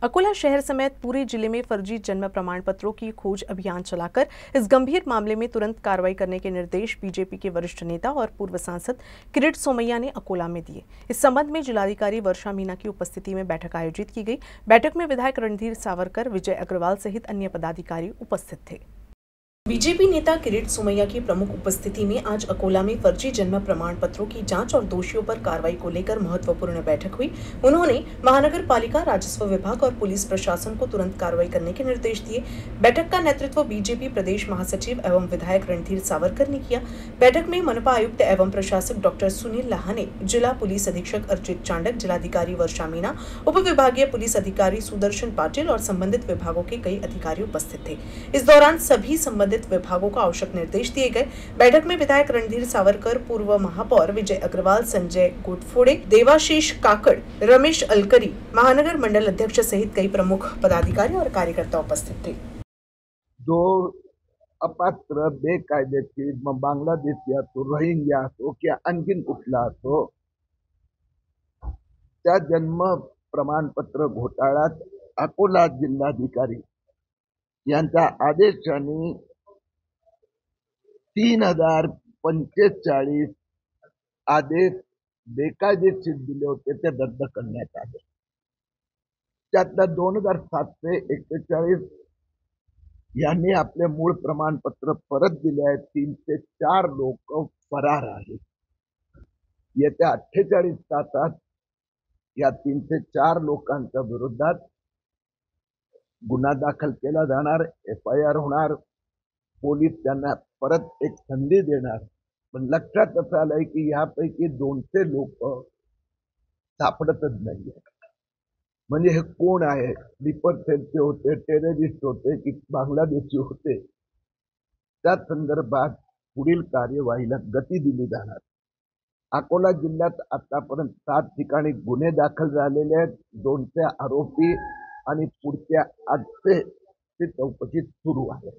अकोला शहर समेत पूरे जिले में फर्जी जन्म प्रमाण पत्रों की खोज अभियान चलाकर इस गंभीर मामले में तुरंत कार्रवाई करने के निर्देश बीजेपी के वरिष्ठ नेता और पूर्व सांसद किरीट सोमैया ने अकोला में दिए। इस संबंध में जिलाधिकारी वर्षा मीणा की उपस्थिति में बैठक आयोजित की गई। बैठक में विधायक रणधीर सावरकर, विजय अग्रवाल सहित अन्य पदाधिकारी उपस्थित थे। बीजेपी नेता किरीट सोमैया की प्रमुख उपस्थिति में आज अकोला में फर्जी जन्म प्रमाण पत्रों की जांच और दोषियों पर कार्रवाई को लेकर महत्वपूर्ण बैठक हुई। उन्होंने महानगर पालिका, राजस्व विभाग और पुलिस प्रशासन को तुरंत कार्रवाई करने के निर्देश दिए। बैठक का नेतृत्व बीजेपी प्रदेश महासचिव एवं विधायक रणधीर सावरकर ने किया। बैठक में मनपा आयुक्त एवं प्रशासक डॉक्टर सुनील लाहाने, जिला पुलिस अधीक्षक अर्चित चांडक, जिलाधिकारी वर्षा मीणा, उप विभागीय पुलिस अधिकारी सुदर्शन पाटिल और संबंधित विभागों के कई अधिकारी उपस्थित थे। इस दौरान सभी संबंधित विभागों को आवश्यक निर्देश दिए गए। बैठक में विधायक रणधीर सावरकर, पूर्व महापौर विजय अग्रवाल, संजय गोटफोड़े, देवाशीष काकड़, रमेश अलकरी, महानगर मंडल अध्यक्ष सहित कई प्रमुख पदाधिकारी और कार्यकर्ता उपस्थित थे। जो अपात्र, बेकायदेशीर, बांगलादेशी असो, रोहिंग्या असो किंवा आणखीन कुठला असो, त्या जन्म प्रमाणपत्र घोटाळ्यात अकोला जिल्हाधिकारी यांच्या आदेशाने 3045 आदेश बेकायदेशीर दिले होते ते रद्द करण्यात आले। त्यातल्या 2741 यांनी आपले मूळ प्रमाणपत्र परत दिले आहेत। 304 लोक फरार आहेत। येत्या 48 तासात या 304 लोकांच्या विरोधात गुन्हा दाखल केला जाणार, FIR होणार, पोलीस त्यांना परत एक संधी देणार। पण लक्षात असं आलंय की यापैकी 200 लोक सापडतच नाहीये। म्हणजे हे कोण आहे? स्लीपर सेलचे होते, टेररिस्ट होते की बांगलादेशी होते? त्या संदर्भात पुढील कार्यवाहीला गती दिली जाणार। अकोला जिल्ह्यात आतापर्यंत 7 ठिकाणी गुन्हे दाखल झालेले आहेत। 200 आरोपी आणि पुढच्या 800 चौकशी सुरू आहे।